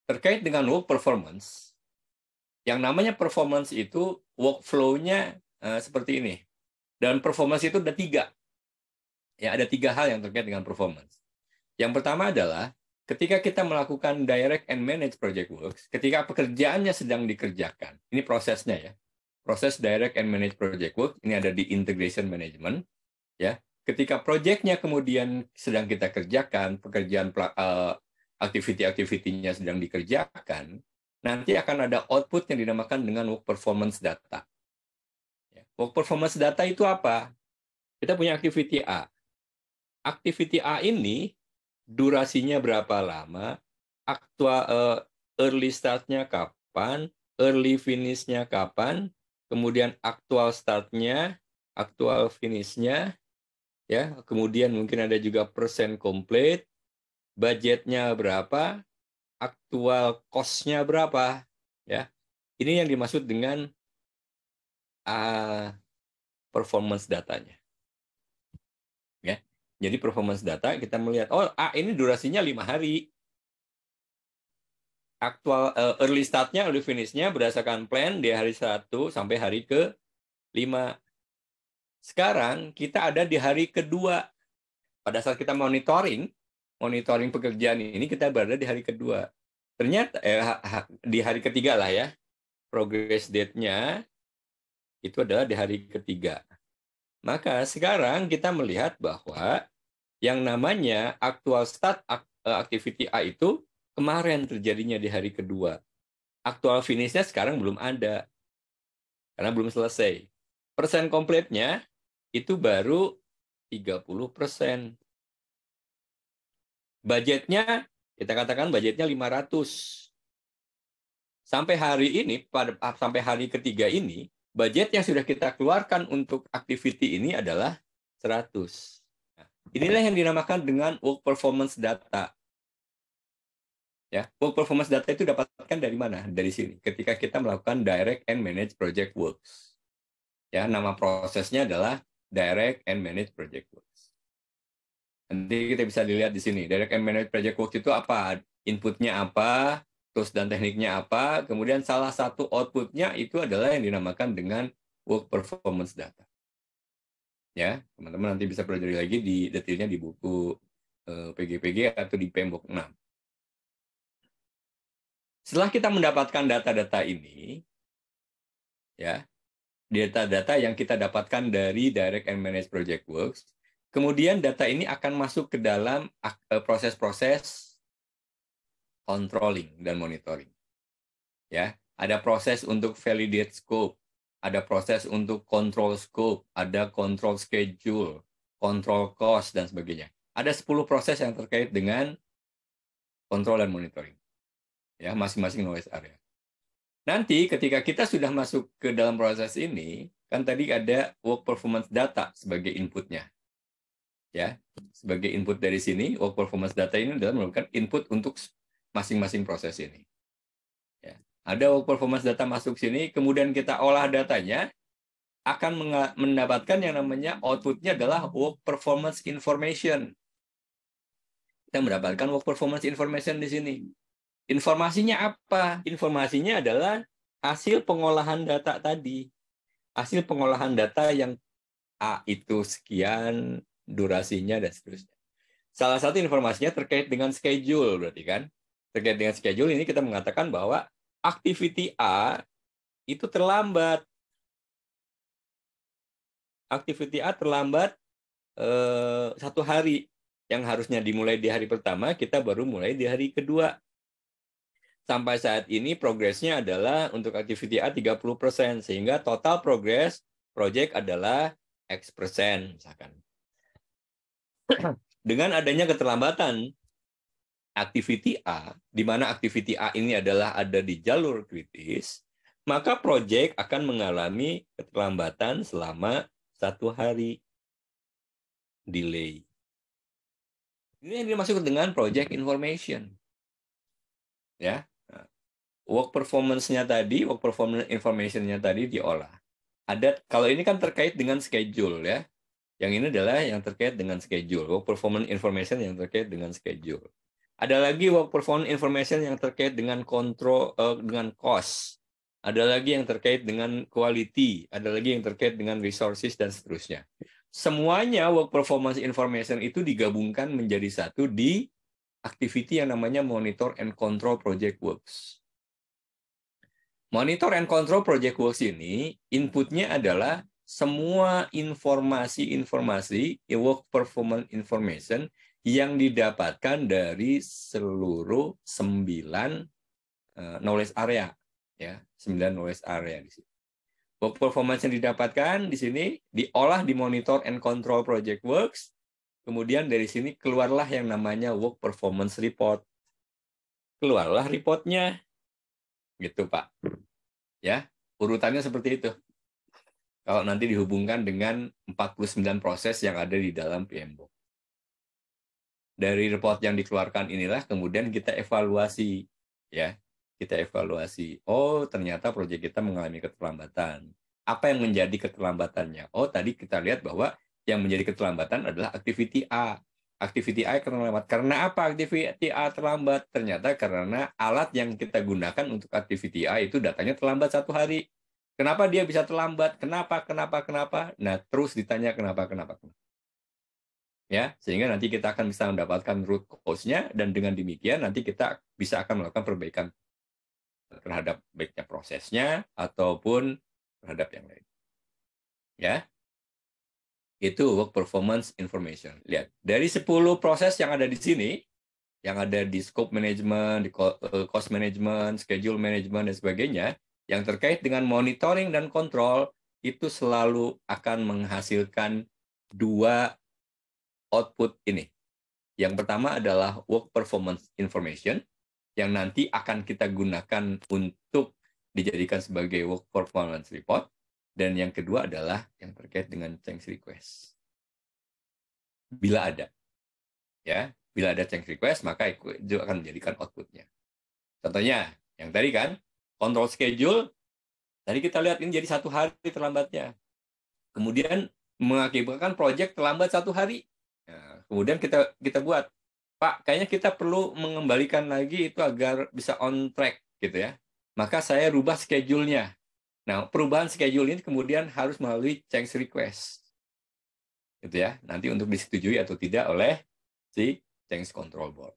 terkait dengan work performance, yang namanya performance itu workflow-nya seperti ini. Dan performance itu ada 3. Ya, ada 3 hal yang terkait dengan performance. Yang pertama adalah ketika kita melakukan direct and manage project works, ketika pekerjaannya sedang dikerjakan, ini prosesnya ya. Proses direct and manage project work ini ada di integration management, ya. Ketika proyeknya kemudian sedang kita kerjakan, pekerjaan activity-activity-nya sedang dikerjakan, nanti akan ada output yang dinamakan dengan work performance data. Work performance data itu apa? Kita punya activity A. Activity A ini durasinya berapa lama, early start-nya kapan, early finish-nya kapan, kemudian actual start-nya, actual finish-nya, ya, kemudian mungkin ada juga persen complete, budgetnya berapa, aktual cost-nya berapa, ya. Ini yang dimaksud dengan performance datanya. Ya. Jadi performance data kita melihat, oh ini durasinya 5 hari. Aktual early start-nya, early finish-nya berdasarkan plan di hari 1 sampai hari ke-5. Sekarang kita ada di hari kedua. Pada saat kita monitoring pekerjaan ini kita berada di hari kedua. Ternyata di hari ketiga lah ya. Progress date-nya itu adalah di hari ketiga. Maka sekarang kita melihat bahwa yang namanya actual start activity A itu kemarin terjadinya di hari kedua. Aktual finish-nya sekarang belum ada. Karena belum selesai. Persen komplitnya itu baru 30%. Budgetnya, kita katakan budgetnya 500. Sampai hari ini, sampai hari ketiga ini, budget yang sudah kita keluarkan untuk activity ini adalah 100. Nah, inilah yang dinamakan dengan work performance data. Ya, work performance data itu dapatkan dari mana? Dari sini. Ketika kita melakukan direct and manage project works. Ya, nama prosesnya adalah direct and manage project works. Nanti kita bisa dilihat di sini. Direct and manage project works itu apa? Inputnya apa? Tools dan tekniknya apa? Kemudian salah satu outputnya itu adalah yang dinamakan dengan work performance data. Ya, teman-teman nanti bisa pelajari lagi di detailnya di buku PGPG atau di PMBOK 6. Setelah kita mendapatkan data-data ini, ya, data-data yang kita dapatkan dari direct and manage project works, kemudian data ini akan masuk ke dalam proses-proses controlling dan monitoring. Ya, ada proses untuk validate scope, ada proses untuk control scope, ada control schedule, control cost dan sebagainya. Ada 10 proses yang terkait dengan control dan monitoring. Ya, masing-masing knowledge area. Nanti ketika kita sudah masuk ke dalam proses ini, kan tadi ada work performance data sebagai inputnya. Ya, sebagai input dari sini, work performance data ini adalah merupakan input untuk masing-masing proses ini. Ya. Ada work performance data masuk sini, kemudian kita olah datanya, akan mendapatkan yang namanya outputnya adalah work performance information. Kita mendapatkan work performance information di sini. Informasinya apa? Informasinya adalah hasil pengolahan data tadi. Hasil pengolahan data yang A itu sekian, durasinya, dan seterusnya. Salah satu informasinya terkait dengan schedule, berarti kan? Terkait dengan schedule ini kita mengatakan bahwa activity A itu terlambat. Activity A terlambat 1 hari. Yang harusnya dimulai di hari pertama, kita baru mulai di hari kedua. Sampai saat ini progresnya adalah untuk activity A 30%, sehingga total progress project adalah X%, misalkan. Dengan adanya keterlambatan activity A, di mana activity A ini adalah ada di jalur kritis, maka project akan mengalami keterlambatan selama 1 hari delay. Ini yang dimaksud dengan project information. Ya. Work performance-nya tadi, work performance information-nya tadi diolah. Ada, kalau ini kan terkait dengan schedule ya. Yang ini adalah yang terkait dengan schedule, work performance information yang terkait dengan schedule. Ada lagi work performance information yang terkait dengan kontrol, dengan cost. Ada lagi yang terkait dengan quality. Ada lagi yang terkait dengan resources dan seterusnya. Semuanya work performance information itu digabungkan menjadi satu di activity yang namanya monitor and control project works. Monitor and control project works ini inputnya adalah semua informasi-informasi work performance information yang didapatkan dari seluruh 9 knowledge area, ya, 9 knowledge area di sini. Work performance yang didapatkan di sini diolah di monitor and control project works, kemudian dari sini keluarlah yang namanya work performance report. Keluarlah reportnya, gitu Pak. Ya, urutannya seperti itu. Kalau nanti dihubungkan dengan 49 proses yang ada di dalam PMBOK. Dari report yang dikeluarkan inilah kemudian kita evaluasi, ya. Kita evaluasi. Oh, ternyata proyek kita mengalami keterlambatan. Apa yang menjadi keterlambatannya? Oh, tadi kita lihat bahwa yang menjadi keterlambatan adalah activity A. Activity A terlambat. Karena apa activity A terlambat? Ternyata karena alat yang kita gunakan untuk activity A itu datanya terlambat 1 hari. Kenapa dia bisa terlambat? Kenapa? Nah, terus ditanya kenapa. Ya, sehingga nanti kita akan bisa mendapatkan root cause-nya, dan dengan demikian nanti kita bisa akan melakukan perbaikan terhadap baiknya prosesnya ataupun terhadap yang lain. Ya, itu work performance information. Lihat, dari 10 proses yang ada di sini, yang ada di scope management, di cost management, schedule management, dan sebagainya, yang terkait dengan monitoring dan kontrol, itu selalu akan menghasilkan 2 output ini. Yang pertama adalah work performance information, yang nanti akan kita gunakan untuk dijadikan sebagai work performance report. Dan yang kedua adalah yang terkait dengan change request. Bila ada. Ya, bila ada change request, maka itu akan menjadikan outputnya. Contohnya, yang tadi kan, control schedule, tadi kita lihat ini jadi 1 hari terlambatnya. Kemudian mengakibatkan proyek terlambat 1 hari. Nah, kemudian kita buat, Pak, kayaknya kita perlu mengembalikan lagi itu agar bisa on track, gitu ya. Maka saya rubah schedule-nya. Nah, perubahan schedule ini kemudian harus melalui change request. Gitu ya. Nanti untuk disetujui atau tidak oleh si change control board.